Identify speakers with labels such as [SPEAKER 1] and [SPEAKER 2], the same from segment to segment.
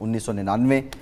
[SPEAKER 1] 1999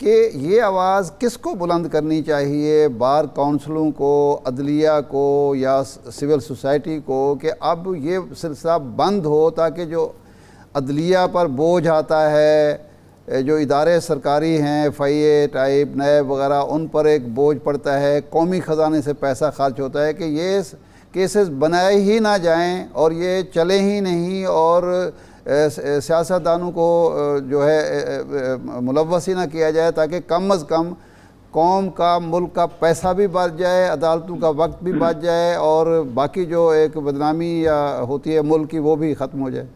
[SPEAKER 2] کہ یہ آواز کس کو بلند کرنی چاہیے، بار کونسلوں کو، عدلیہ کو یا سول سوسائٹی کو، کہ اب یہ سلسلہ بند ہو تاکہ جو عدلیہ پر بوجھ آتا ہے، جو ادارے سرکاری ہیں FIA ٹائپ نیب وغیرہ، ان پر ایک بوجھ پڑتا ہے، قومی خزانے سے پیسہ خرچ ہوتا ہے، کہ یہ کیسز بنائے ہی نہ جائیں اور یہ چلے ہی نہیں، اور سیاستدانوں کو جو ہے ملوث ہی نہ کیا جائے، تاکہ کم از کم قوم کا، ملک کا پیسہ بھی بچ جائے، عدالتوں کا وقت بھی بچ جائے، اور باقی جو ایک بدنامی یا ہوتی ہے ملک کی وہ بھی ختم ہو جائے۔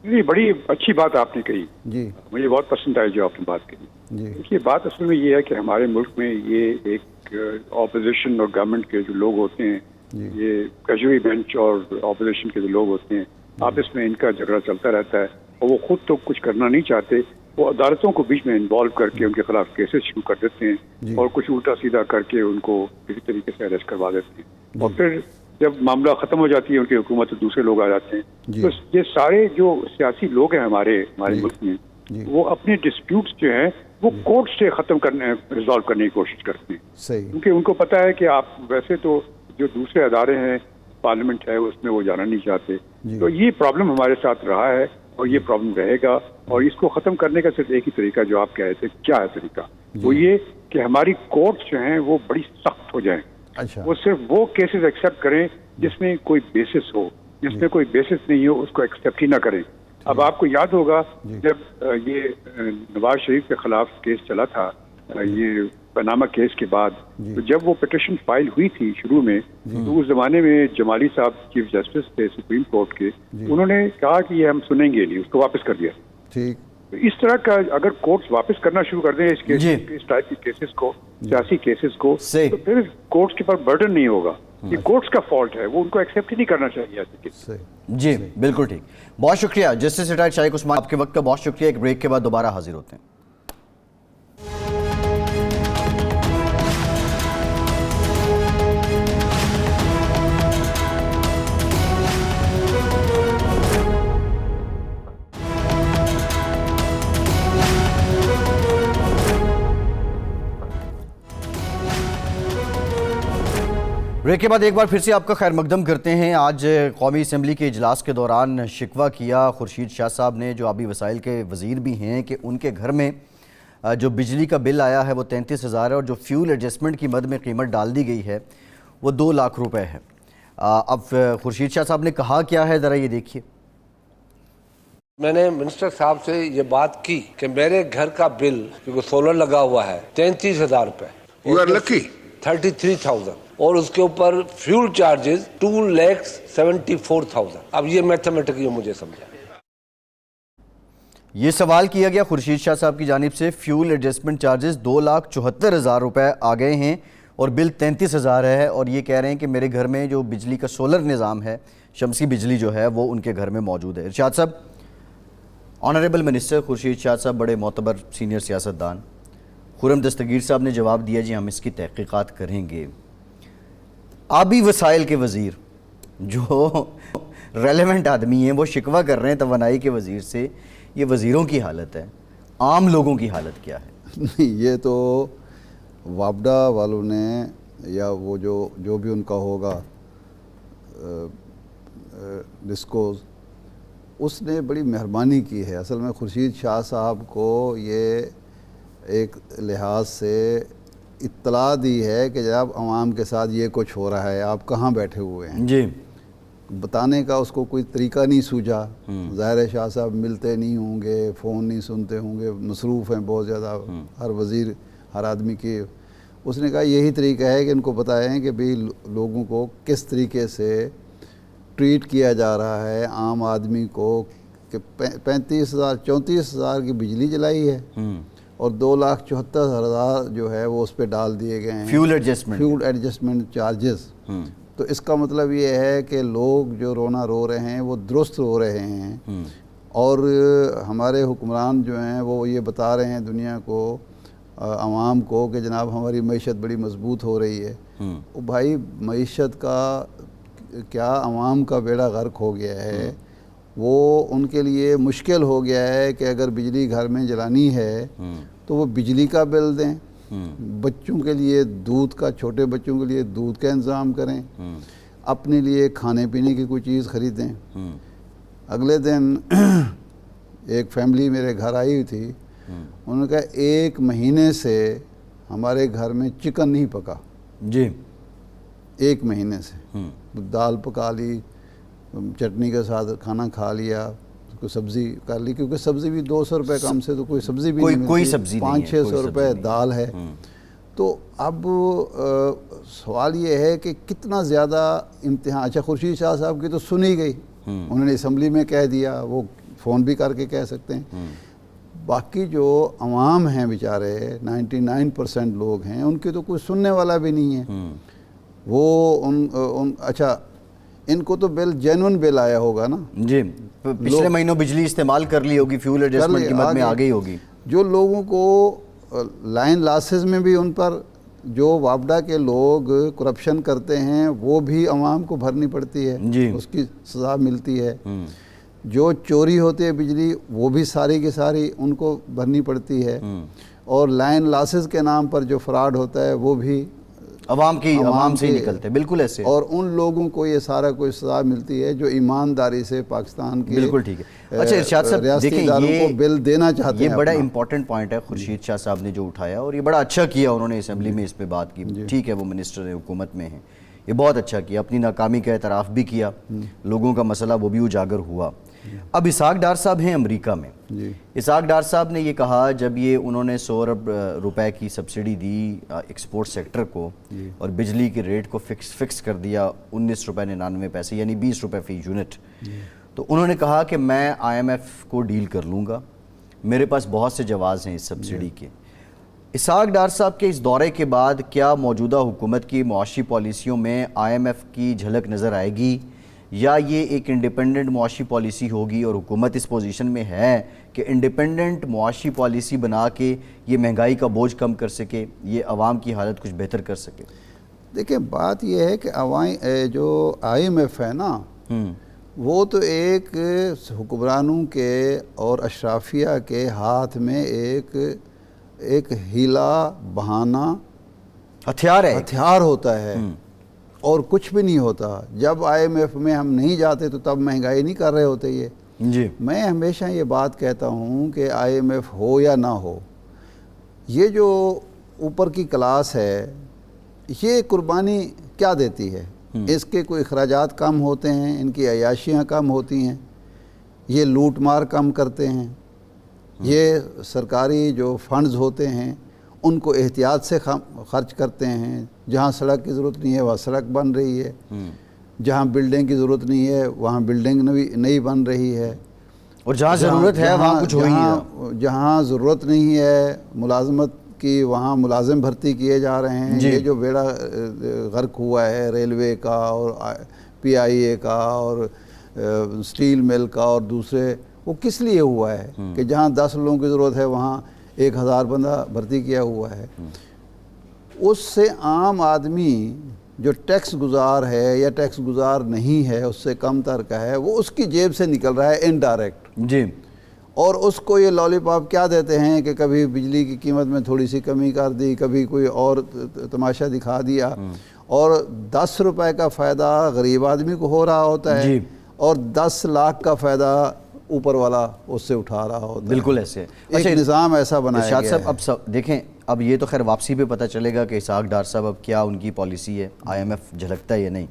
[SPEAKER 3] جی بڑی اچھی بات آپ نے کہی،
[SPEAKER 2] جی
[SPEAKER 3] مجھے بہت پسند آئی جو آپ نے بات کہی۔
[SPEAKER 2] جی
[SPEAKER 3] یہ بات اصل میں یہ ہے کہ ہمارے ملک میں یہ ایک اپوزیشن اور گورنمنٹ کے جو لوگ ہوتے ہیں، یہ کیجوری بینچ اور اپوزیشن کے جو لوگ ہوتے ہیں، آپس میں ان کا جھگڑا چلتا رہتا ہے، اور وہ خود تو کچھ کرنا نہیں چاہتے، وہ عدالتوں کو بیچ میں انوالو کر کے ان کے خلاف کیسز شروع کر دیتے ہیں، اور کچھ الٹا سیدھا کر کے ان کو کسی طریقے سے اریسٹ کروا دیتے ہیں، اور پھر جب معاملہ ختم ہو جاتی ہے ان کی حکومت تو دوسرے لوگ آ جاتے ہیں۔ تو یہ سارے جو سیاسی لوگ ہیں ہمارے ملک میں، وہ اپنے ڈسپیوٹس جو ہیں وہ کورٹ سے ختم کرنے، ریزالو کرنے کی کوشش کرتے ہیں،
[SPEAKER 2] صحیح،
[SPEAKER 3] کیونکہ ان کو پتہ ہے کہ آپ ویسے تو جو دوسرے ادارے ہیں، پارلیمنٹ ہے، اس میں وہ جانا نہیں چاہتے۔ تو یہ پرابلم ہمارے ساتھ رہا ہے اور یہ پرابلم رہے گا، اور اس کو ختم کرنے کا صرف ایک ہی طریقہ جو آپ کہہ رہے تھے، کیا ہے طریقہ؟ وہ یہ کہ ہماری کورٹس جو ہیں وہ بڑی سخت ہو جائیں،
[SPEAKER 2] اچھا،
[SPEAKER 3] وہ صرف وہ کیسز ایکسیپٹ کریں جس میں کوئی بیسس ہو، جس میں کوئی بیسس نہیں ہو اس کو ایکسیپٹ ہی نہ کریں۔ اب آپ کو یاد ہوگا جب یہ نواز شریف کے خلاف کیس چلا تھا، یہ پاناما کیس کے بعد، تو جب وہ پٹیشن فائل ہوئی تھی شروع میں، تو اس زمانے میں جمالی صاحب چیف جسٹس تھے سپریم کورٹ کے، انہوں نے کہا کہ یہ ہم سنیں گے نہیں، اس کو واپس کر دیا۔
[SPEAKER 2] ٹھیک،
[SPEAKER 3] تو اس طرح کا اگر کورٹس واپس کرنا شروع کر دیں اس ٹائپ کی کیسز کو، سیاسی کیسز کو، تو پھر کورٹس کے پر برڈن نہیں ہوگا، یہ کورٹس کا فالٹ ہے، وہ ان کو ایکسیپٹ ہی نہیں کرنا چاہیے ایسے کیسز۔
[SPEAKER 1] جی بالکل ٹھیک، بہت شکریہ جسٹس ریٹائرڈ شائق عثمانی، آپ کے وقت کا بہت شکریہ۔ ایک بریک کے بعد دوبارہ حاضر ہوتے ہیں۔ بریک کے بعد ایک بار پھر سے آپ کا خیر مقدم کرتے ہیں۔ آج قومی اسمبلی کے اجلاس کے دوران شکوہ کیا خورشید شاہ صاحب نے، جو آبی وسائل کے وزیر بھی ہیں، کہ ان کے گھر میں جو بجلی کا بل آیا ہے وہ 33,000 ہے، اور جو فیول ایڈجسٹمنٹ کی مد میں قیمت ڈال دی گئی ہے وہ 2 لاکھ روپے ہے۔ اب خورشید شاہ صاحب نے کہا کیا ہے، ذرا یہ دیکھیے۔
[SPEAKER 4] میں نے منسٹر صاحب سے یہ بات کی کہ میرے گھر کا بل، کیونکہ سولر لگا ہوا ہے، 33,000 روپے،
[SPEAKER 5] You are lucky.
[SPEAKER 4] 33,000، اور اس کے اوپر فیول چارجز 2,74,000۔ اب یہ میتھمیٹکلی مجھے سمجھا۔
[SPEAKER 1] یہ سوال کیا گیا خورشید شاہ صاحب کی جانب سے، فیول ایڈجسٹمنٹ چارجز 2,74,000 روپے آ گئے ہیں اور بل 33,000 ہے، اور یہ کہہ رہے ہیں کہ میرے گھر میں جو بجلی کا سولر نظام ہے، شمسی بجلی جو ہے وہ ان کے گھر میں موجود ہے۔ ارشاد صاحب، آنریبل منسٹر خورشید شاہ صاحب بڑے معتبر سینئر سیاستدان، خرم دستگیر صاحب نے جواب دیا جی ہم اس کی تحقیقات کریں گے۔ آبی وسائل کے وزیر جو ریلیونٹ آدمی ہیں وہ شکوہ کر رہے ہیں توانائی کے وزیر سے، یہ وزیروں کی حالت ہے، عام لوگوں کی حالت کیا ہے؟
[SPEAKER 2] نہیں، یہ تو وابڈا والوں نے یا وہ جو بھی ان کا ہوگا ڈسکوز، اس نے بڑی مہربانی کی ہے۔ اصل میں خورشید شاہ صاحب کو یہ ایک لحاظ سے اطلاع دی ہے کہ جناب عوام کے ساتھ یہ کچھ ہو رہا ہے، آپ کہاں بیٹھے ہوئے ہیں،
[SPEAKER 1] جی
[SPEAKER 2] بتانے کا اس کو کوئی طریقہ نہیں سوجا۔ ظاہر ہے شاہ صاحب ملتے نہیں ہوں گے، فون نہیں سنتے ہوں گے، مصروف ہیں بہت زیادہ، ہر وزیر ہر آدمی کی۔ اس نے کہا یہی طریقہ ہے کہ ان کو بتائیں کہ بھئی لوگوں کو کس طریقے سے ٹریٹ کیا جا رہا ہے، عام آدمی کو، کہ 35,000 34,000 کی بجلی جلائی ہے اور 2,74,000 جو ہے وہ اس پہ ڈال دیے گئے ہیں
[SPEAKER 1] فیول ایڈجسٹمنٹ
[SPEAKER 2] چارجز۔ تو اس کا مطلب یہ ہے کہ لوگ جو رونا رو رہے ہیں وہ درست رو رہے ہیں، اور ہمارے حکمران جو ہیں وہ یہ بتا رہے ہیں دنیا کو، عوام کو، کہ جناب ہماری معیشت بڑی مضبوط ہو رہی ہے۔ بھائی معیشت کا کیا، عوام کا بیڑا غرق ہو گیا ہے، وہ ان کے لیے مشکل ہو گیا ہے کہ اگر بجلی گھر میں جلانی ہے تو وہ بجلی کا بل دیں، بچوں کے لیے دودھ کا، چھوٹے بچوں کے لیے دودھ کا انتظام کریں، اپنے لیے کھانے پینے کی کوئی چیز خریدیں۔ اگلے دن ایک فیملی میرے گھر آئی ہوئی تھی، انہوں نے کہا 1 مہینے سے ہمارے گھر میں چکن نہیں پکا،
[SPEAKER 1] جی
[SPEAKER 2] 1 مہینے سے دال پکا لی، چٹنی کے ساتھ کھانا کھا لیا، کوئی سبزی کر لی، کیونکہ سبزی بھی 200 روپے کم سے تو کوئی سبزی بھی نہیں ملتی،
[SPEAKER 1] کوئی سبزی نہیں ہے،
[SPEAKER 2] 500-600 روپے دال ہے۔ تو اب سوال یہ ہے کہ کتنا زیادہ امتحان، اچھا خورشید شاہ صاحب کی تو سنی گئی، انہوں نے اسمبلی میں کہہ دیا، وہ فون بھی کر کے کہہ سکتے ہیں، باقی جو عوام ہیں بیچارے 99% لوگ ہیں، ان کی تو کوئی سننے والا بھی نہیں ہے۔ وہ اچھا ان کو تو بل جینون بل آیا ہوگا نا،
[SPEAKER 1] جی پچھلے مہینوں بجلی استعمال کر لی ہوگی، فیول ایڈجسٹمنٹ کی مد میں آ گئی ہوگی۔
[SPEAKER 2] جو لوگوں کو لائن لاسز میں بھی ان پر جو وابڈا کے لوگ کرپشن کرتے ہیں وہ بھی عوام کو بھرنی پڑتی ہے، اس کی سزا ملتی ہے۔ جو چوری ہوتی ہے بجلی وہ بھی ساری کی ساری ان کو بھرنی پڑتی ہے، اور لائن لاسز کے نام پر جو فراڈ ہوتا ہے وہ بھی
[SPEAKER 1] عوام سے ہی نکلتے، بالکل ایسے،
[SPEAKER 2] اور ان لوگوں کو یہ سارا کوئی سزا ملتی ہے جو ایمانداری سے پاکستان کے
[SPEAKER 1] بالکل ٹھیک ہے۔ اچھا ارشاد صاحب دیکھیں،
[SPEAKER 2] کو بل دینا چاہتے ہیں،
[SPEAKER 1] یہ بڑا امپورٹنٹ پوائنٹ ہے خورشید شاہ صاحب نے جو اٹھایا، اور یہ بڑا اچھا کیا انہوں نے اسمبلی میں اس پہ بات کی۔ ٹھیک ہے وہ منسٹر حکومت میں ہیں، یہ بہت اچھا کیا، اپنی ناکامی کا اعتراف بھی کیا، لوگوں کا مسئلہ وہ بھی اجاگر ہوا۔ اب اسحاق ڈار صاحب ہیں امریکہ میں، اسحاق ڈار صاحب نے یہ کہا جب یہ انہوں نے 100 ارب روپے کی سبسڈی دی ایکسپورٹ سیکٹر کو، اور بجلی کے ریٹ کو فکس کر دیا 19 روپے 99 پیسے، یعنی 20 روپے فی یونٹ، تو انہوں نے کہا کہ میں IMF کو ڈیل کر لوں گا، میرے پاس بہت سے جواز ہیں اس سبسڈی کے۔ اسحاق ڈار صاحب کے اس دورے کے بعد کیا موجودہ حکومت کی معاشی پالیسیوں میں IMF کی جھلک نظر آئے گی، یا یہ ایک انڈیپینڈنٹ معاشی پالیسی ہوگی، اور حکومت اس پوزیشن میں ہے کہ انڈیپینڈنٹ معاشی پالیسی بنا کے یہ مہنگائی کا بوجھ کم کر سکے، یہ عوام کی حالت کچھ بہتر کر سکے؟
[SPEAKER 2] دیکھیں بات یہ ہے کہ جو IMF ہے نا، وہ تو ایک حکمرانوں کے اور اشرافیہ کے ہاتھ میں ایک ہیلا بہانہ ہتھیار ہوتا ہے، اور کچھ بھی نہیں ہوتا۔ جب IMF میں ہم نہیں جاتے تو تب مہنگائی نہیں کر رہے ہوتے یہ۔
[SPEAKER 1] جی
[SPEAKER 2] میں ہمیشہ یہ بات کہتا ہوں کہ IMF ہو یا نہ ہو، یہ جو اوپر کی کلاس ہے یہ قربانی کیا دیتی ہے؟ اس کے کوئی اخراجات کم ہوتے ہیں، ان کی عیاشیاں کم ہوتی ہیں، یہ لوٹ مار کم کرتے ہیں، یہ سرکاری جو فنڈز ہوتے ہیں ان کو احتیاط سے خرچ کرتے ہیں، جہاں سڑک کی ضرورت نہیں ہے وہاں سڑک بن رہی ہے، جہاں بلڈنگ کی ضرورت نہیں ہے وہاں بلڈنگ نہیں بن رہی ہے،
[SPEAKER 1] اور جہاں ضرورت ہے وہاں کچھ ہو ہی نہیں رہا،
[SPEAKER 2] جہاں ضرورت نہیں ہے ملازمت کی وہاں ملازم بھرتی کیے جا رہے ہیں۔ یہ جو بیڑا غرق ہوا ہے ریلوے کا اور PIA کا اور سٹیل مل کا اور دوسرے، وہ کس لیے ہوا ہے کہ جہاں 10 لوگوں کی ضرورت ہے وہاں 1000 بندہ بھرتی کیا ہوا ہے۔ اس سے عام آدمی جو ٹیکس گزار ہے یا ٹیکس گزار نہیں ہے، اس سے کم تر کا ہے، وہ اس کی جیب سے نکل رہا ہے انڈائریکٹ،
[SPEAKER 1] جی، اور
[SPEAKER 2] اس کو یہ لالی پاپ کیا دیتے ہیں کہ کبھی بجلی کی قیمت میں تھوڑی سی کمی کر دی، کبھی کوئی اور تماشا دکھا دیا، اور 10 روپے کا فائدہ غریب آدمی کو ہو رہا ہوتا ہے، اور 10 لاکھ کا فائدہ اوپر والا اس سے اٹھا رہا ہوتا ہے۔
[SPEAKER 1] بالکل ایسے
[SPEAKER 2] ایک نظام ایسا بنایا گیا ہے۔
[SPEAKER 1] اب دیکھیں، اب یہ تو خیر واپسی پہ پتہ چلے گا کہ اسحاق ڈار صاحب اب کیا ان کی پالیسی ہے، IMF جھلکتا ہے یا نہیں۔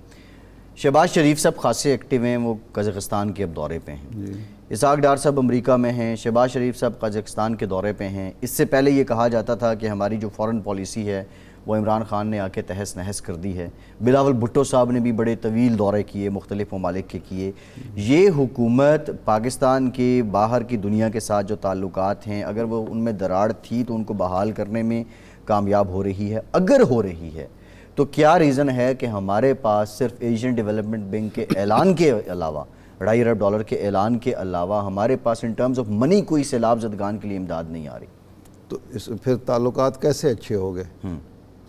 [SPEAKER 1] شہباز شریف صاحب خاصے ایکٹیو ہیں، وہ قازقستان کے اب دورے پہ ہیں۔ اسحاق ڈار صاحب امریکہ میں ہیں، شہباز شریف صاحب قازقستان کے دورے پہ ہیں۔ اس سے پہلے یہ کہا جاتا تھا کہ ہماری جو فورن پالیسی ہے وہ عمران خان نے آ کے تہس نہس کر دی ہے۔ بلاول بھٹو صاحب نے بھی بڑے طویل دورے کیے، مختلف ممالک کے کیے۔ یہ حکومت پاکستان کے باہر کی دنیا کے ساتھ جو تعلقات ہیں، اگر وہ ان میں دراڑ تھی تو ان کو بحال کرنے میں کامیاب ہو رہی ہے؟ اگر ہو رہی ہے تو کیا ریزن ہے کہ ہمارے پاس صرف ایشین ڈیولپمنٹ بینک کے اعلان کے علاوہ، $2.5 ارب کے اعلان کے علاوہ ہمارے پاس ان ٹرمز آف منی کوئی سیلاب زدگان کے لیے امداد نہیں آ رہی؟
[SPEAKER 2] تو پھر تعلقات کیسے اچھے ہو گئے؟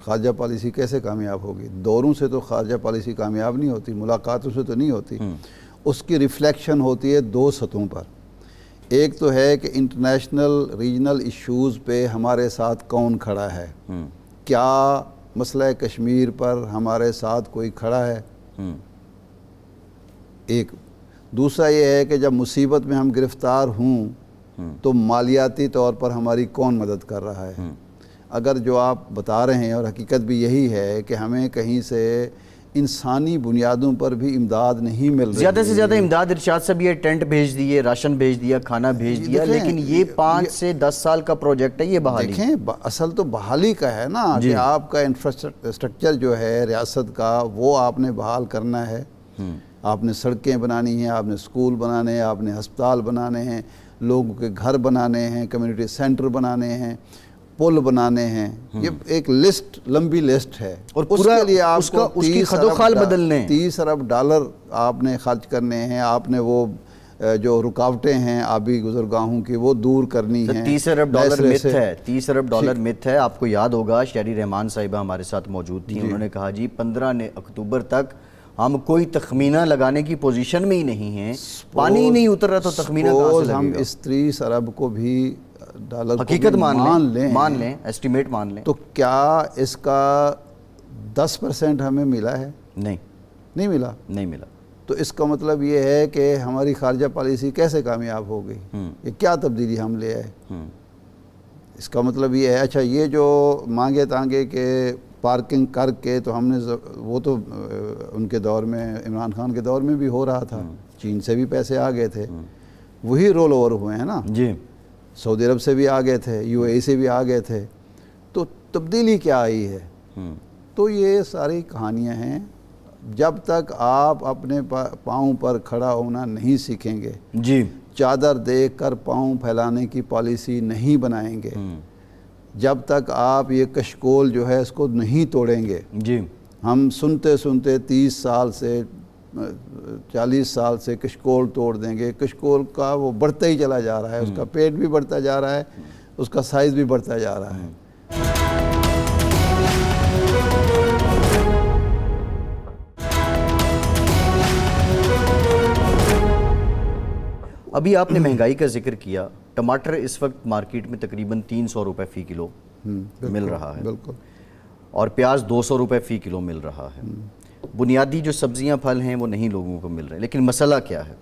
[SPEAKER 2] خارجہ پالیسی کیسے کامیاب ہوگی؟ دوروں سے تو خارجہ پالیسی کامیاب نہیں ہوتی، ملاقاتوں سے تو نہیں ہوتی۔ اس کی ریفلیکشن ہوتی ہے دو سطحوں پر. ایک تو ہے کہ انٹرنیشنل ریجنل ایشوز پہ ہمارے ساتھ کون کھڑا ہے, کیا مسئلہ کشمیر پر ہمارے ساتھ کوئی کھڑا ہے. ایک دوسرا یہ ہے کہ جب مصیبت میں ہم گرفتار ہوں تو مالیاتی طور پر ہماری کون مدد کر رہا ہے. اگر جو آپ بتا رہے ہیں اور حقیقت بھی یہی ہے کہ ہمیں کہیں سے انسانی بنیادوں پر بھی امداد نہیں مل رہی,
[SPEAKER 1] زیادہ سے زیادہ امداد ارشاد صاحب یہ ٹینٹ بھیج دیے, راشن بھیج دیا, کھانا بھیج دیا, لیکن یہ 5 سے 10 سال کا پروجیکٹ ہے یہ بحالی.
[SPEAKER 2] دیکھیں اصل تو بحالی کا ہے نا کہ آپ کا انفراسٹرکچر جو ہے ریاست کا وہ آپ نے بحال کرنا ہے. آپ نے سڑکیں بنانی ہیں, آپ نے اسکول بنانے ہیں, آپ نے ہسپتال بنانے ہیں, لوگوں کے گھر بنانے ہیں, کمیونٹی سینٹر بنانے ہیں, پل بنانے ہیں. یہ ایک لسٹ, لمبی لسٹ ہے, اور اس کے لیے آپ کو 30 ارب ڈالر آپ نے خرچ کرنے ہیں. آپ نے وہ جو رکاوٹیں ہیں آبی گزرگاہوں کی وہ دور کرنی ہیں.
[SPEAKER 1] 30 ارب ڈالر مت ہے, 30 ارب ڈالر مت ہے. آپ کو یاد ہوگا شہری رحمان صاحبہ ہمارے ساتھ موجود تھیں, انہوں نے کہا جی 15 اکتوبر تک ہم کوئی تخمینہ لگانے کی پوزیشن میں ہی نہیں ہیں, پانی ہی نہیں اتر رہا تو تخمینہ کہاں سے لگے گا.
[SPEAKER 2] ہم اس 30 ارب کو بھی ڈالر
[SPEAKER 1] حقیقت مان لیں, ایسٹیمیٹ مان لیں,
[SPEAKER 2] تو کیا اس کا 10% ہمیں ملا ہے؟ نہیں ملا. تو اس کا مطلب یہ ہے کہ ہماری خارجہ پالیسی کیسے کامیاب ہو گئی, یہ کیا تبدیلی ہم لے آئے. اس کا مطلب یہ ہے اچھا یہ جو مانگے تانگے کہ پارکنگ کر کے تو ہم نے, وہ تو ان کے دور میں عمران خان کے دور میں بھی ہو رہا تھا, چین سے بھی پیسے آ گئے تھے, وہی رول اوور ہوئے ہیں نا.
[SPEAKER 1] جی
[SPEAKER 2] سعودی عرب سے بھی آ گئے تھے, یو اے ای سے بھی آ گئے تھے. تو تبدیلی کیا آئی ہے؟ تو یہ ساری کہانیاں ہیں. جب تک آپ اپنے پاؤں پر کھڑا ہونا نہیں سیکھیں گے,
[SPEAKER 1] جی
[SPEAKER 2] چادر دیکھ کر پاؤں پھیلانے کی پالیسی نہیں بنائیں گے, جب تک آپ یہ کشکول جو ہے اس کو نہیں توڑیں گے.
[SPEAKER 1] جی
[SPEAKER 2] ہم سنتے 30 سال سے 40 سال سے کشکول توڑ دیں گے. کشکول کا وہ بڑھتا ہی چلا جا رہا ہے, اس کا پیٹ بھی بڑھتا جا رہا ہے, اس کا سائز بھی بڑھتا جا رہا ہے.
[SPEAKER 1] ابھی آپ نے مہنگائی کا ذکر کیا. ٹماٹر اس وقت مارکیٹ میں تقریباً 300 روپے فی کلو مل رہا ہے,
[SPEAKER 2] بالکل,
[SPEAKER 1] اور پیاز 200 روپے فی کلو مل رہا ہے. بنیادی جو سبزیاں پھل ہیں وہ نہیں لوگوں کو مل رہے. لیکن مسئلہ کیا ہے؟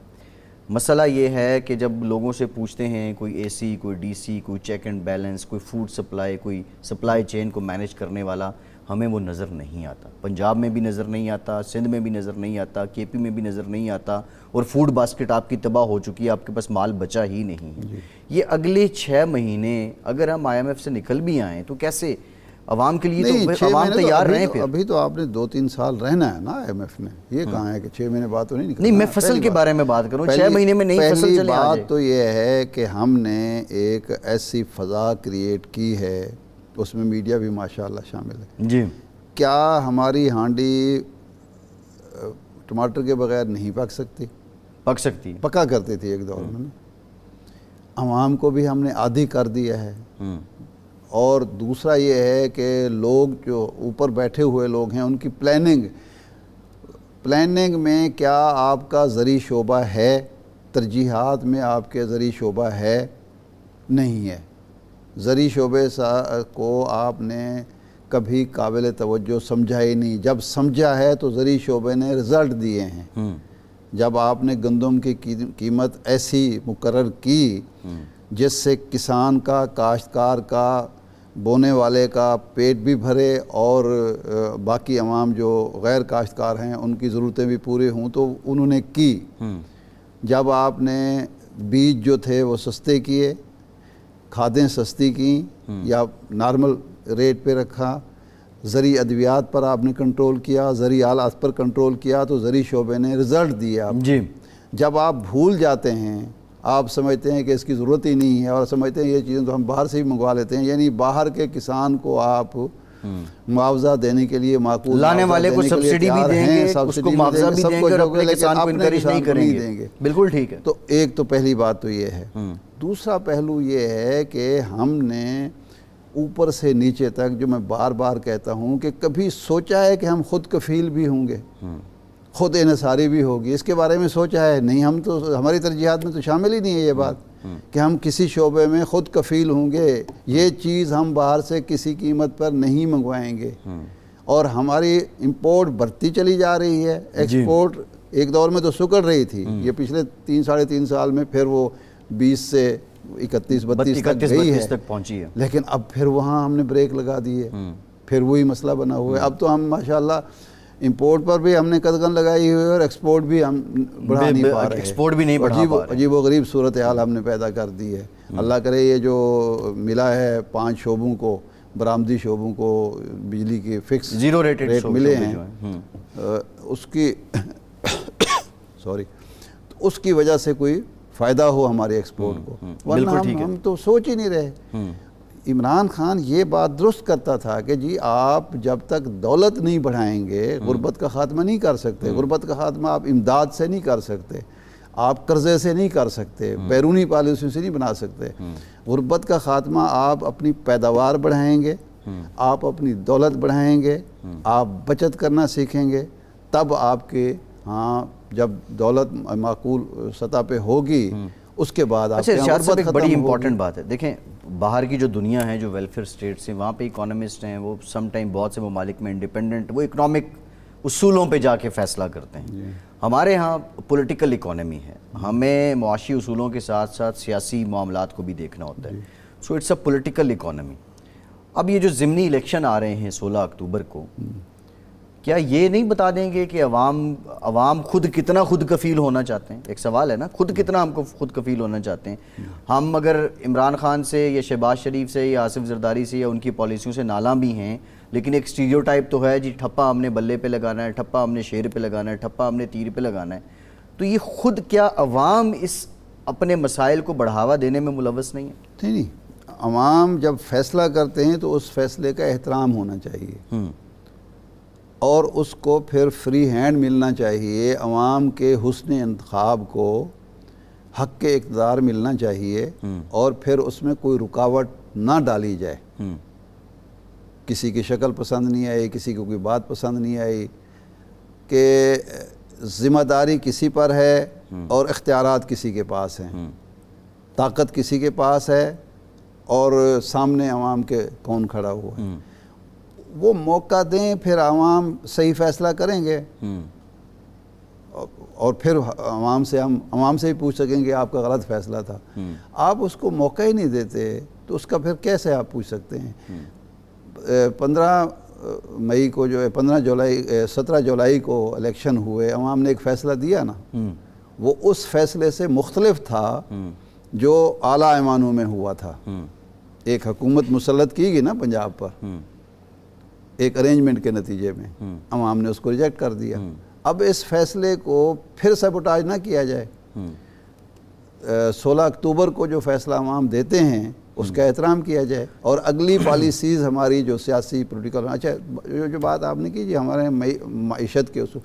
[SPEAKER 1] مسئلہ یہ ہے کہ جب لوگوں سے پوچھتے ہیں کوئی اے سی, کوئی ڈی سی, کوئی چیک اینڈ بیلنس, کوئی فوڈ سپلائی, کوئی سپلائی چین کو مینیج کرنے والا, ہمیں وہ نظر نہیں آتا. پنجاب میں بھی نظر نہیں آتا, سندھ میں بھی نظر نہیں آتا, کے پی میں بھی نظر نہیں آتا, اور فوڈ باسکٹ آپ کی تباہ ہو چکی ہے, آپ کے پاس مال بچا ہی نہیں ہے. یہ اگلے 6 مہینے اگر ہم آئی ایم ایف سے نکل بھی آئیں تو کیسے عوام کے لیے؟ تو عوام تیار رہیں. پھر
[SPEAKER 2] ابھی تو آپ نے 2-3 سال رہنا ہے نا آئی ایم ایف نے, یہ کہاں ہے کہ 6 مہینے بعد تو نہیں نکلنا.
[SPEAKER 1] نہیں, میں فصل کے بارے میں بات کروں. 6 مہینے میں نہیں فصل چلے آ جائے.
[SPEAKER 2] بات تو یہ ہے کہ ہم نے ایک ایسی فضا کریٹ کی ہے, اس میں میڈیا بھی ماشاءاللہ شامل ہے.
[SPEAKER 1] جی
[SPEAKER 2] کیا ہماری ہانڈی ٹماٹر کے بغیر نہیں پک سکتی؟
[SPEAKER 1] پک سکتی,
[SPEAKER 2] پکا کرتی تھی ایک دور میں نا. عوام کو بھی ہم نے عادی کر دیا ہے. اور دوسرا یہ ہے کہ لوگ جو اوپر بیٹھے ہوئے لوگ ہیں ان کی پلاننگ میں کیا آپ کا زرعی شعبہ ہے, ترجیحات میں آپ کے زرعی شعبہ ہے؟ نہیں ہے. زرعی شعبے کو آپ نے کبھی قابل توجہ سمجھا ہی نہیں. جب سمجھا ہے تو زرعی شعبے نے رزلٹ دیے ہیں. جب آپ نے گندم کی قیمت ایسی مقرر کی جس سے کسان کا, کاشتکار کا, بونے والے کا پیٹ بھی بھرے اور باقی عوام جو غیر کاشتکار ہیں ان کی ضرورتیں بھی پوری ہوں, تو انہوں نے کی. جب آپ نے بیج جو تھے وہ سستے کیے, کھادیں سستی کیں یا نارمل ریٹ پہ رکھا, زرعی ادویات پر آپ نے کنٹرول کیا, زرعی آلات پر کنٹرول کیا, تو زرعی شعبے نے رزلٹ دیے آپ.
[SPEAKER 1] جی
[SPEAKER 2] جب آپ بھول جاتے ہیں, آپ سمجھتے ہیں کہ اس کی ضرورت ہی نہیں ہے اور سمجھتے ہیں یہ چیزیں تو ہم باہر سے ہی منگوا لیتے ہیں, یعنی باہر کے کسان کو آپ معاوضہ دینے کے لیے, معقول
[SPEAKER 1] لانے والے کو سبسڈی بھی دیں گے, اس کو معاوضہ بھی دیں گے, اور اپنے کسان کو انکریج نہیں کریں گے. بالکل ٹھیک ہے.
[SPEAKER 2] تو ایک تو پہلی بات تو یہ ہے. دوسرا پہلو یہ ہے کہ ہم نے اوپر سے نیچے تک, جو میں بار بار کہتا ہوں کہ کبھی سوچا ہے کہ ہم خود کفیل بھی ہوں گے؟ خود انحصاری بھی ہوگی. اس کے بارے میں سوچا ہے؟ نہیں. ہم تو ہماری ترجیحات میں تو شامل ہی نہیں ہے یہ بات کہ ہم کسی شعبے میں خود کفیل ہوں گے. یہ چیز ہم باہر سے کسی قیمت پر نہیں منگوائیں گے. اور ہماری امپورٹ بڑھتی چلی جا رہی ہے. ایکسپورٹ ایک دور میں تو سکڑ رہی تھی, یہ پچھلے 3-3.5 سال میں پھر وہ 20 سے 31-32 تک گئی ہے,
[SPEAKER 1] پہنچی ہے.
[SPEAKER 2] لیکن اب پھر وہاں ہم نے بریک لگا دی ہے. پھر وہی مسئلہ بنا ہوا ہے. اب تو ہم ماشاءاللہ امپورٹ پر بھی ہم نے قدغن لگائی ہوئی ہے اور ایکسپورٹ بھی ہم بڑھا نہیں پا رہے.
[SPEAKER 1] ایکسپورٹ بھی نہیں بڑھا پا رہے.
[SPEAKER 2] عجیب و غریب صورتحال ہم نے پیدا کر دی ہے. اللہ کرے یہ جو ملا ہے 5 شعبوں کو, برآمدی شعبوں کو بجلی کے فکس
[SPEAKER 1] زیرو ریٹ
[SPEAKER 2] ملے ہیں, اس کی اس کی وجہ سے کوئی فائدہ ہو ہمارے ایکسپورٹ کو, ورنہ ہم تو سوچ ہی نہیں رہے. عمران خان یہ بات درست کرتا تھا کہ جی آپ جب تک دولت نہیں بڑھائیں گے غربت کا خاتمہ نہیں کر سکتے. غربت کا خاتمہ آپ امداد سے نہیں کر سکتے, آپ قرضے سے نہیں کر سکتے, بیرونی پالیسیوں سے نہیں بنا سکتے. غربت کا خاتمہ آپ اپنی پیداوار بڑھائیں گے, آپ اپنی دولت بڑھائیں گے, آپ بچت کرنا سیکھیں گے, تب آپ کے ہاں جب دولت معقول سطح پہ ہوگی اس کے بعد آپ کے
[SPEAKER 1] ارشاد صاحب ایک بڑی امپورٹنٹ بات ہے. دیکھیں باہر کی جو دنیا ہے, جو ویلفیئر اسٹیٹس ہیں, وہاں پہ اکانومسٹ ہیں, وہ سم ٹائم بہت سے ممالک میں انڈیپینڈنٹ وہ اکنامک اصولوں پہ جا کے فیصلہ کرتے ہیں. ہمارے ہاں پولیٹیکل اکانومی ہے, ہمیں معاشی اصولوں کے ساتھ ساتھ سیاسی معاملات کو بھی دیکھنا ہوتا ہے. So it's a political economy. اب یہ جو ضمنی الیکشن آ رہے ہیں 16 اکتوبر کو, کیا یہ نہیں بتا دیں گے کہ عوام خود کتنا خود کفیل ہونا چاہتے ہیں؟ ایک سوال ہے نا, خود کتنا ہم کو خود کفیل ہونا چاہتے ہیں. ہم اگر عمران خان سے یا شہباز شریف سے یا آصف زرداری سے یا ان کی پالیسیوں سے نالاں بھی ہیں, لیکن ایک اسٹیریوٹائپ تو ہے جی, ٹھپا ہم نے بلے پہ لگانا ہے, ٹھپا ہم نے شیر پہ لگانا ہے, ٹھپا ہم نے تیر پہ لگانا ہے. تو یہ خود کیا عوام اس اپنے مسائل کو بڑھاوا دینے میں ملوث نہیں ہے؟
[SPEAKER 2] نہیں, عوام جب فیصلہ کرتے ہیں تو اس فیصلے کا احترام ہونا چاہیے اور اس کو پھر فری ہینڈ ملنا چاہیے. عوام کے حسن انتخاب کو حق کے اقتدار ملنا چاہیے اور پھر اس میں کوئی رکاوٹ نہ ڈالی جائے. کسی کی شکل پسند نہیں آئی, کسی کو کوئی بات پسند نہیں آئی, کہ ذمہ داری کسی پر ہے اور اختیارات کسی کے پاس ہیں, طاقت کسی کے پاس ہے اور سامنے عوام کے کون کھڑا ہوا ہے. وہ موقع دیں, پھر عوام صحیح فیصلہ کریں گے اور پھر عوام سے ہی پوچھ سکیں گے آپ کا غلط فیصلہ تھا. آپ اس کو موقع ہی نہیں دیتے تو اس کا پھر کیسے آپ پوچھ سکتے ہیں؟ 15 مئی کو جو ہے 17 جولائی کو الیکشن ہوئے, عوام نے ایک فیصلہ دیا نا, وہ اس فیصلے سے مختلف تھا جو اعلیٰ ایوانوں میں ہوا تھا. ایک حکومت مسلط کی گئی نا پنجاب پر ایک ارینجمنٹ کے نتیجے میں, عوام نے اس کو ریجیکٹ کر دیا. اب اس فیصلے کو پھر سیبوٹاج نہ کیا جائے. 16 اکتوبر کو جو فیصلہ عوام دیتے ہیں اس کا احترام کیا جائے اور اگلی پالیسیز ہماری جو سیاسی پولیٹیکل. اچھا جو بات آپ نے کی جی ہمارے معیشت کے اصول,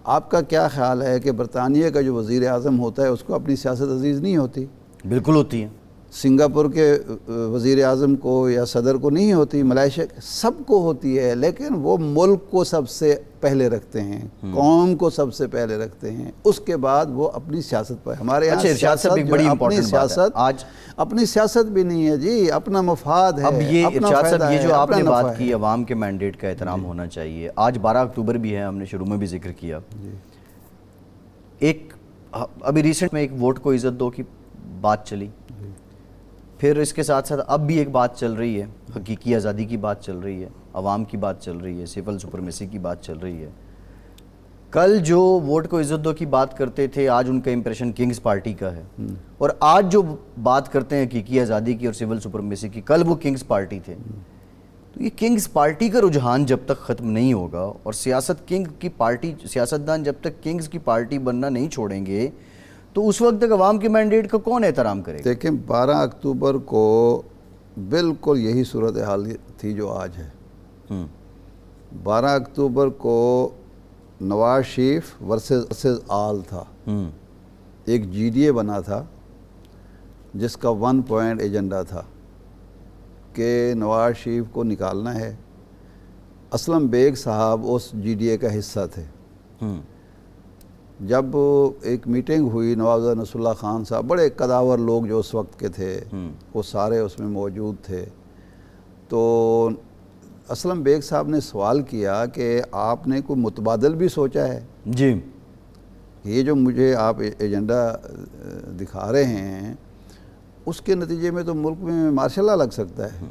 [SPEAKER 2] آپ کا کیا خیال ہے کہ برطانیہ کا جو وزیر اعظم ہوتا ہے اس کو اپنی سیاست عزیز نہیں ہوتی؟
[SPEAKER 1] بالکل ہوتی ہے.
[SPEAKER 2] سنگاپور کے وزیر اعظم کو یا صدر کو نہیں ہوتی, ملائیشیا سب کو ہوتی ہے, لیکن وہ ملک کو سب سے پہلے رکھتے ہیں, قوم کو سب سے پہلے رکھتے ہیں, اس کے بعد وہ اپنی سیاست پر. ہمارے یہاں اپنی سیاست بھی نہیں ہے جی, اپنا مفاد ہے.
[SPEAKER 1] اب یہ ارشاد صاحب یہ جو آپ نے بات کی عوام کے مینڈیٹ کا احترام ہونا چاہیے, آج 12 اکتوبر بھی ہے, ہم نے شروع میں بھی ذکر کیا. ایک ابھی ریسنٹ میں ایک ووٹ کو عزت دو کی بات چلی, پھر اس کے ساتھ ساتھ اب بھی ایک بات چل رہی ہے, حقیقی آزادی کی بات چل رہی ہے, عوام کی بات چل رہی ہے, سول سپرمیسی کی بات چل رہی ہے. کل جو ووٹ کو عزت دو کی بات کرتے تھے, آج ان کا امپریشن کنگز پارٹی کا ہے, اور آج جو بات کرتے ہیں حقیقی آزادی کی اور سول سپرمیسی کی, کل وہ کنگز پارٹی تھے. تو یہ کنگز پارٹی کا رجحان جب تک ختم نہیں ہوگا اور سیاست کنگ کی پارٹی, سیاستدان جب تک کنگز کی پارٹی بننا نہیں چھوڑیں گے, تو اس وقت تک عوام کے مینڈیٹ کا کون احترام کرے گا؟
[SPEAKER 2] دیکھیں 12 اکتوبر کو بالکل یہی صورتحال تھی جو آج ہے. 12 اکتوبر کو نواز شریف ورسز آل تھا. ایک جی ڈی اے بنا تھا جس کا 1 پوائنٹ ایجنڈا تھا کہ نواز شریف کو نکالنا ہے. اسلم بیگ صاحب اس جی ڈی اے کا حصہ تھے. جب ایک میٹنگ ہوئی نواب نصر اللہ خان صاحب، بڑے قداور لوگ جو اس وقت کے تھے وہ سارے اس میں موجود تھے، تو اسلم بیگ صاحب نے سوال کیا کہ آپ نے کوئی متبادل بھی سوچا ہے؟
[SPEAKER 1] جی،
[SPEAKER 2] یہ جو مجھے آپ ایجنڈا دکھا رہے ہیں اس کے نتیجے میں تو ملک میں مارشل لا لگ سکتا ہے.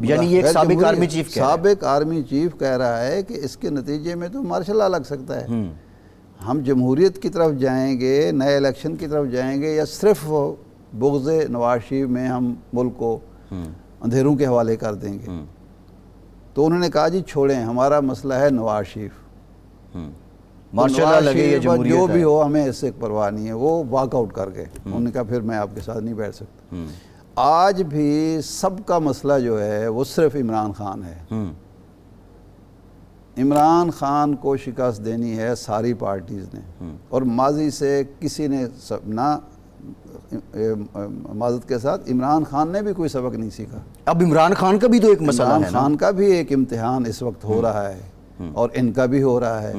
[SPEAKER 1] یعنی یہ ایک سابق آرمی چیف کہہ رہا ہے.
[SPEAKER 2] سابق آرمی چیف کہہ رہا ہے کہ اس کے نتیجے میں تو مارشل لا لگ سکتا ہے. ہم جمہوریت کی طرف جائیں گے، نئے الیکشن کی طرف جائیں گے، یا صرف بغض نواز شریف میں ہم ملک کو اندھیروں کے حوالے کر دیں گے؟ تو انہوں نے کہا جی چھوڑیں، ہمارا مسئلہ ہے نواز شریف،
[SPEAKER 1] مارشل لا لگے یا جمہوریت
[SPEAKER 2] جو بھی
[SPEAKER 1] ہے.
[SPEAKER 2] ہو ہمیں اس سے پرواہ نہیں ہے. وہ واک آؤٹ کر گئے. انہوں نے کہا پھر میں آپ کے ساتھ نہیں بیٹھ سکتا. آج بھی سب کا مسئلہ جو ہے وہ صرف عمران خان ہے. عمران خان کو شکست دینی ہے ساری پارٹیز نے، اور ماضی سے کسی نے نہ معذرت کے ساتھ عمران خان نے بھی کوئی سبق نہیں سیکھا.
[SPEAKER 1] اب عمران خان کا بھی تو ایک مسئلہ ہے
[SPEAKER 2] عمران خان کا بھی ایک امتحان اس وقت ہو رہا ہے، اور ان کا بھی ہو رہا ہے.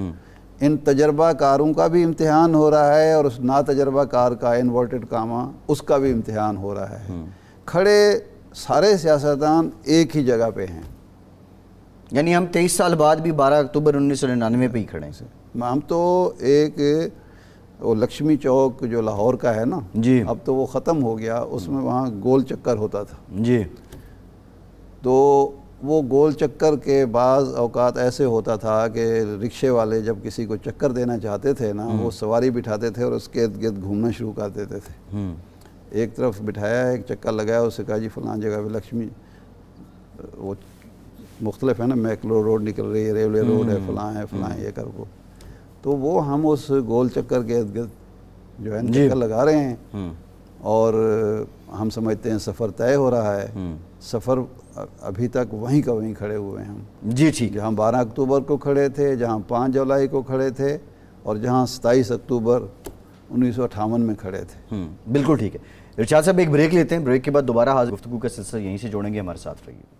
[SPEAKER 2] ان تجربہ کاروں کا بھی امتحان ہو رہا ہے، اور اس نا تجربہ کار کا انورٹڈ کاما اس کا بھی امتحان ہو رہا ہے. کھڑے سارے سیاستدان ایک ہی جگہ پہ ہیں.
[SPEAKER 1] یعنی ہم 23 سال بعد بھی 12 اکتوبر 1999 پہ ہی کھڑے ہیں.
[SPEAKER 2] ہم تو ایک وہ لکشمی چوک جو لاہور کا ہے نا،
[SPEAKER 1] جی،
[SPEAKER 2] اب تو وہ ختم ہو گیا، اس میں وہاں گول چکر ہوتا تھا.
[SPEAKER 1] جی،
[SPEAKER 2] تو وہ گول چکر کے بعض اوقات ایسے ہوتا تھا کہ رکشے والے جب کسی کو چکر دینا چاہتے تھے نا، وہ سواری بٹھاتے تھے اور اس کے ارد گرد گھومنا شروع کر دیتے تھے. ایک طرف بٹھایا، ایک چکر لگایا، اس سے کہا جی فلاں جگہ پہ لکشمی، وہ مختلف ہے نا، میکلو روڈ نکل رہی ہے، ریلوے روڈ ہے، فلاں ہے، فلاں یہ کر کو. تو وہ ہم اس گول چکر کے ارد گرد جو ہے چکر لگا رہے ہیں، اور ہم سمجھتے ہیں سفر طے ہو رہا ہے. سفر ابھی تک وہیں کا وہیں کھڑے ہوئے ہیں ہم.
[SPEAKER 1] جی ٹھیک ہے.
[SPEAKER 2] جہاں 12 اکتوبر کو کھڑے تھے، جہاں 5 جولائی کو کھڑے تھے، اور جہاں 27 اکتوبر 1958 میں کھڑے تھے.
[SPEAKER 1] بالکل ٹھیک ہے. ارشاد صاحب ایک بریک لیتے ہیں، بریک کے بعد دوبارہ حاضر گفتگو کا سلسلہ یہیں سے جوڑیں گے. ہمارے ساتھ رہیے.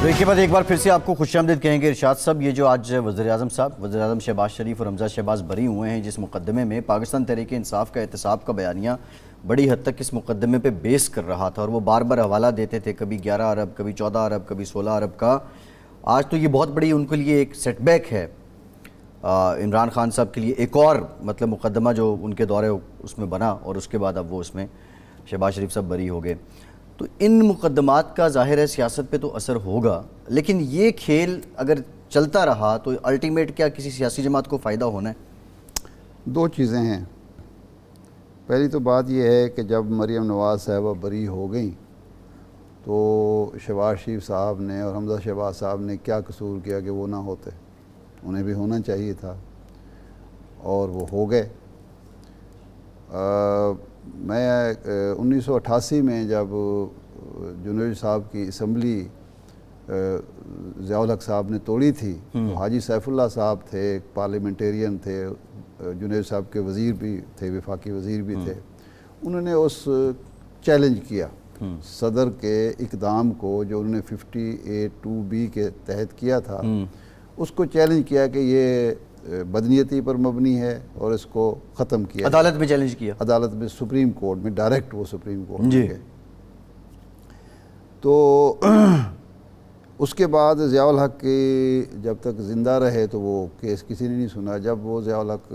[SPEAKER 1] بریک کے بعد ایک بار پھر سے آپ کو خوش آمدید کہیں گے. ارشاد صاحب، یہ جو آج وزیراعظم شہباز شریف اور حمزہ شہباز بری ہوئے ہیں جس مقدمے میں، پاکستان تحریک انصاف کا احتساب کا بیانیہ بڑی حد تک اس مقدمے پہ بیس کر رہا تھا، اور وہ بار بار حوالہ دیتے تھے، کبھی 11 ارب، کبھی 14 ارب، کبھی 16 ارب کا. آج تو یہ بہت بڑی ان کے لیے ایک سیٹ بیک ہے عمران خان صاحب کے لیے. ایک اور مطلب مقدمہ جو ان کے دورے اس میں بنا، اور اس کے بعد اب وہ اس میں شہباز شریف صاحب بری ہو گئے. تو ان مقدمات کا ظاہر ہے سیاست پہ تو اثر ہوگا، لیکن یہ کھیل اگر چلتا رہا تو الٹیمیٹ کیا کسی سیاسی جماعت کو فائدہ ہونا ہے؟
[SPEAKER 2] دو چیزیں ہیں. پہلی تو بات یہ ہے کہ جب مریم نواز صاحبہ بری ہو گئیں تو شہباز شریف صاحب نے اور حمزہ شہباز صاحب نے کیا قصور کیا کہ وہ نہ ہوتے؟ انہیں بھی ہونا چاہیے تھا، اور وہ ہو گئے. میں 1988 میں جب جنید صاحب کی اسمبلی ضیاء الحق صاحب نے توڑی تھی، تو حاجی سیف اللہ صاحب تھے، ایک پارلیمنٹیرین تھے، جنید صاحب کے وزیر بھی تھے، وفاقی وزیر بھی تھے. انہوں نے اس چیلنج کیا صدر کے اقدام کو جو انہوں نے 58(2)B کے تحت کیا تھا، اس کو چیلنج کیا کہ یہ بدنیتی پر مبنی ہے، اور اس کو ختم کیا.
[SPEAKER 1] عدالت میں چیلنج کیا،
[SPEAKER 2] عدالت میں، سپریم کورٹ میں ڈائریکٹ، وہ سپریم کورٹ
[SPEAKER 1] جی.
[SPEAKER 2] میں گئے. تو اس کے بعد ضیاء الحق کی جب تک زندہ رہے تو وہ کیس کسی نے نہیں سنا. جب وہ ضیاء الحق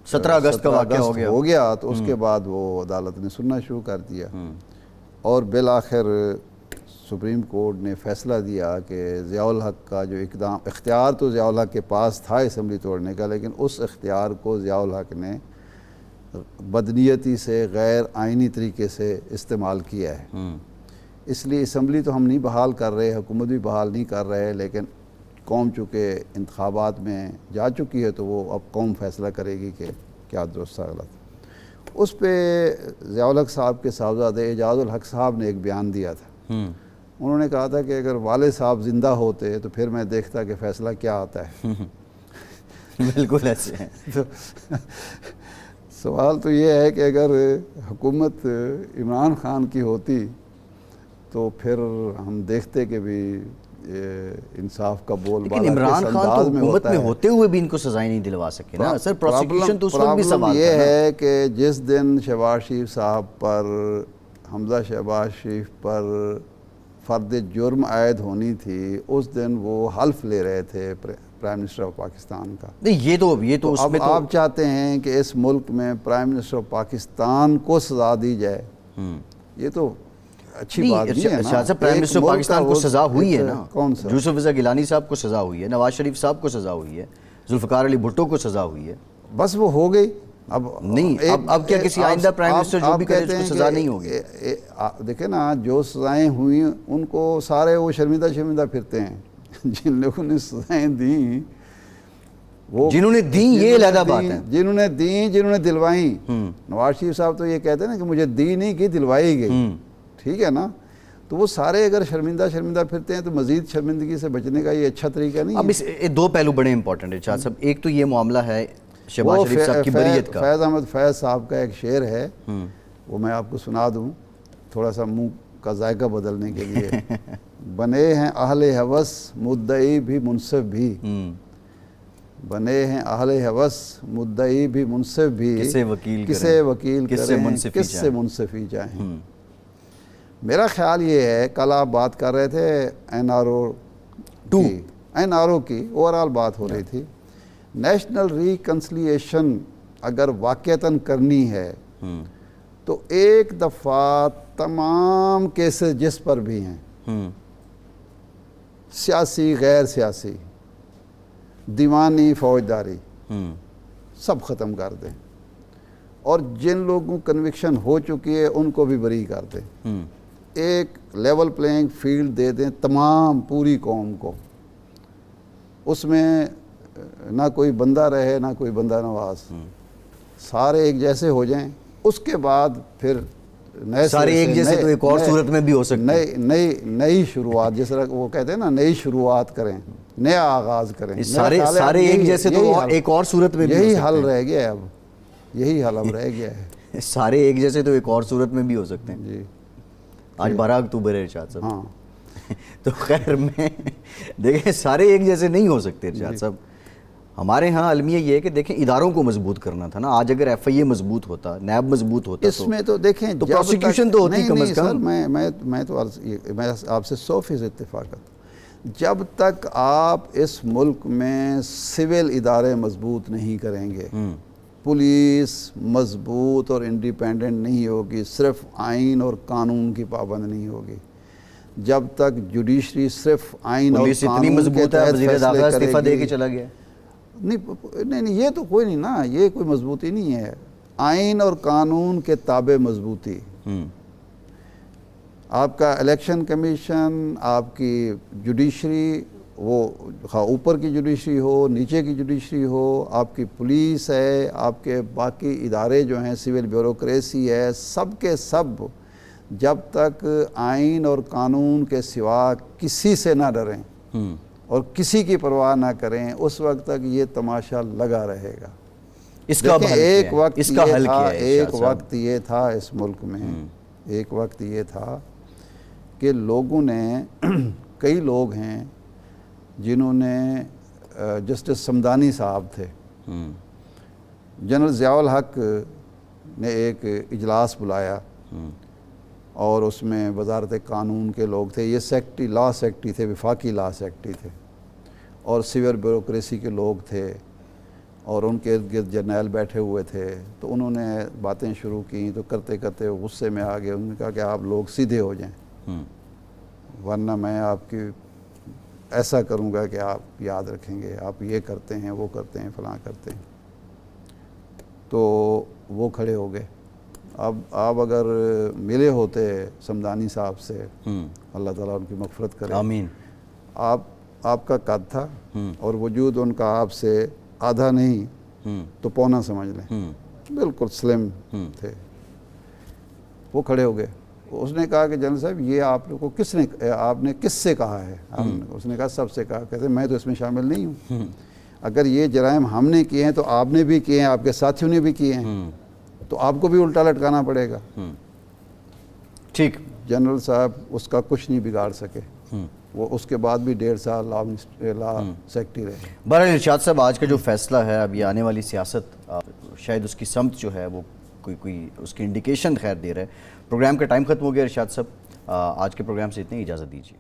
[SPEAKER 1] 17 اگست کا واقعہ
[SPEAKER 2] ہو گیا تو اس کے بعد وہ عدالت نے سننا شروع کر دیا، اور بالآخر سپریم کورٹ نے فیصلہ دیا کہ ضیاء الحق کا جو اقدام، اختیار تو ضیاء الحق کے پاس تھا اسمبلی توڑنے کا، لیکن اس اختیار کو ضیاء الحق نے بدنیتی سے، غیر آئینی طریقے سے استعمال کیا ہے. اس لیے اسمبلی تو ہم نہیں بحال کر رہے، حکومت بھی بحال نہیں کر رہے، لیکن قوم چونکہ انتخابات میں جا چکی ہے تو وہ اب قوم فیصلہ کرے گی کہ کیا درست غلط. اس پہ ضیاء الحق صاحب کے صاحبزادے اعجاز الحق صاحب نے ایک بیان دیا تھا. انہوں نے کہا تھا کہ اگر والد صاحب زندہ ہوتے تو پھر میں دیکھتا کہ فیصلہ کیا آتا ہے.
[SPEAKER 1] بالکل ایسے ہیں.
[SPEAKER 2] سوال تو یہ ہے کہ اگر حکومت عمران خان کی ہوتی تو پھر ہم دیکھتے کہ بھی انصاف کا بول
[SPEAKER 1] لیکن عمران خان تو حکومت میں ہوتے ہوئے بھی ان کو سزائیں نہیں دلوا سکے نا سر. پروسیکیوشن تو اس وقت بھی سوال
[SPEAKER 2] یہ ہے کہ جس دن شہباز شریف صاحب پر حمزہ شہباز شریف پر فرد جرم عائد ہونی تھی اس دن وہ حلف لے رہے تھے پرائم منسٹر آف پاکستان کا.
[SPEAKER 1] نہیں یہ تو اس
[SPEAKER 2] اب
[SPEAKER 1] میں تو
[SPEAKER 2] آپ چاہتے ہیں کہ اس ملک میں پرائم منسٹر آف پاکستان کو سزا دی جائے, یہ تو اچھی بات نہیں ہے نا.
[SPEAKER 1] شاہ صاحب پرائم منسٹر پاکستان کو سزا ہوئی ہے نا.
[SPEAKER 2] کون سا؟
[SPEAKER 1] یوسف رضا گیلانی صاحب کو سزا ہوئی ہے, نواز شریف صاحب کو سزا ہوئی ہے, ذوالفقار علی بھٹو کو سزا ہوئی ہے.
[SPEAKER 2] بس وہ ہو گئی. اب
[SPEAKER 1] نہیں اب کیا کسی آئندہ پرائم منسٹر جو بھی کرے اس کو سزا نہیں ہوگی؟
[SPEAKER 2] دیکھیں نا جو سزائیں ہوئیں ان کو سارے وہ شرمندہ پھرتے ہیں. جن لوگوں نے سزائیں دیں وہ
[SPEAKER 1] جنہوں نے دیں یہ علیحدہ بات ہے.
[SPEAKER 2] جنہوں نے دیں جنہوں نے دلوائیں. نواز شریف صاحب تو یہ کہتے ہیں نا کہ مجھے دی نہیں کی دلوائی گئی, ٹھیک ہے نا. تو وہ سارے اگر شرمندہ پھرتے ہیں تو مزید شرمندگی سے بچنے کا یہ اچھا طریقہ نہیں ہے.
[SPEAKER 1] اب اس دو پہلو بڑے امپورٹنٹ ہیں شاہ صاحب. ایک تو یہ معاملہ ہے شہباز شریف صاحب کی بریت کا.
[SPEAKER 2] فیض احمد فیض صاحب کا ایک شعر ہے, وہ میں آپ کو سنا دوں تھوڑا سا منہ کا ذائقہ بدلنے کے لیے. بنے ہیں اہل ہوس مدعی بھی منصف بھی, بنے ہیں اہل ہوس مدعی بھی منصف بھی, کسے وکیل کریں کس سے منصفی چاہیں. میرا خیال یہ ہے, کل آپ بات کر رہے تھے این آر او کی اوورال بات ہو رہی تھی. نیشنل ریکنسلیشن اگر واقعتاً کرنی ہے تو ایک دفعہ تمام کیسز جس پر بھی ہیں, سیاسی غیر سیاسی دیوانی فوجداری, سب ختم کر دیں, اور جن لوگوں کنوکشن ہو چکی ہے ان کو بھی بری کر دیں. ایک لیول پلینگ فیلڈ دے دیں تمام پوری قوم کو. اس میں نہ کوئی بندہ رہے نہ کوئی بندہ نواز, سارے ایک جیسے ہو جائیں. اس کے بعد پھر
[SPEAKER 1] سارے ایک جیسے تو ایک اور صورت میں بھی ہو سکتے ہیں.
[SPEAKER 2] نئی شروعات, جس طرح وہ کہتے ہیں نا نئی شروعات کریں, نیا آغاز کریں.
[SPEAKER 1] سارے ایک جیسے تو ایک اور صورت میں بھی
[SPEAKER 2] یہی حل رہ گیا ہے. اب یہی حل اب رہ گیا ہے.
[SPEAKER 1] سارے ایک جیسے تو ایک اور صورت میں بھی ہو سکتے ہیں.
[SPEAKER 2] جی
[SPEAKER 1] آج 12 اکتوبر ہے ارشاد صاحب.
[SPEAKER 2] ہاں
[SPEAKER 1] تو خیر میں دیکھیں سارے ایک جیسے نہیں ہو سکتے ارشاد صاحب. ہمارے ہاں المیہ یہ ہے کہ دیکھیں اداروں کو مضبوط کرنا تھا نا. آج اگر ایف آئی اے مضبوط ہوتا, نیب مضبوط ہوتا,
[SPEAKER 2] اس میں تو دیکھیں
[SPEAKER 1] تو پروسیکیوشن تو ہوتی کم از کم.
[SPEAKER 2] میں تو میں آپ سے 100% اتفاق کرتا ہوں. جب تک آپ اس ملک میں سول ادارے مضبوط نہیں کریں گے, پولیس مضبوط اور انڈیپینڈنٹ نہیں ہوگی, صرف آئین اور قانون کی پابند نہیں ہوگی, جب تک جوڈیشری صرف آئین اور قانون کے تحت فیصلے کرے گی.
[SPEAKER 1] چلا گیا
[SPEAKER 2] نہیں یہ تو کوئی نہیں نا, یہ کوئی مضبوطی نہیں ہے. آئین اور قانون کے تابع مضبوطی. آپ کا الیکشن کمیشن, آپ کی جوڈیشری, وہ اوپر کی جوڈیشری ہو نیچے کی جوڈیشری ہو, آپ کی پولیس ہے, آپ کے باقی ادارے جو ہیں, سول بیوروکریسی ہے, سب کے سب جب تک آئین اور قانون کے سوا کسی سے نہ ڈریں اور کسی کی پرواہ نہ کریں, اس وقت تک یہ تماشا لگا رہے گا. ایک وقت یہ تھا اس ملک میں, ایک وقت یہ تھا کہ لوگوں نے کئی لوگ ہیں جنہوں نے جسٹس سمدانی صاحب تھے, جنرل ضیاء الحق نے ایک اجلاس بلایا اور اس میں وزارت قانون کے لوگ تھے, یہ سیکٹری لا سیکٹری تھے, وفاقی لا سیکٹری تھے, اور سول بیوروکریسی کے لوگ تھے, اور ان کے ارد گرد جرنیل بیٹھے ہوئے تھے. تو انہوں نے باتیں شروع کی تو کرتے کرتے غصے میں آ گئے. انہوں نے کہا کہ آپ لوگ سیدھے ہو جائیں ورنہ میں آپ کی ایسا کروں گا کہ آپ یاد رکھیں گے, آپ یہ کرتے ہیں وہ کرتے ہیں فلاں کرتے ہیں. تو وہ کھڑے ہو گئے. اب آپ اگر ملے ہوتے سمدانی صاحب سے, اللہ تعالیٰ ان کی مغفرت کرے,
[SPEAKER 1] آمین,
[SPEAKER 2] آپ کا قد تھا اور وجود ان کا آپ سے آدھا نہیں تو پونا سمجھ لیں, بالکل سلم تھے. وہ کھڑے ہو گئے. اس نے کہا کہ جنرل صاحب یہ آپ لوگ کو آپ نے کس سے کہا ہے؟ اس نے کہا سب سے کہا. کہتے میں تو اس میں شامل نہیں ہوں. اگر یہ جرائم ہم نے کیے ہیں تو آپ نے بھی کیے ہیں, آپ کے ساتھیوں نے بھی کیے ہیں, تو آپ کو بھی الٹا لٹکانا پڑے گا.
[SPEAKER 1] ٹھیک.
[SPEAKER 2] جنرل صاحب اس کا کچھ نہیں بگاڑ سکے, وہ اس کے بعد بھی 1.5 سال لا سیکٹری رہے.
[SPEAKER 1] بہرحال ارشاد صاحب آج کا جو فیصلہ ہے, اب یہ آنے والی سیاست شاید اس کی سمت جو ہے وہ کوئی اس کی انڈیکیشن خیر دے رہا ہے. پروگرام کا ٹائم ختم ہو گیا ارشاد صاحب, آج کے پروگرام سے اتنی اجازت دیجیے.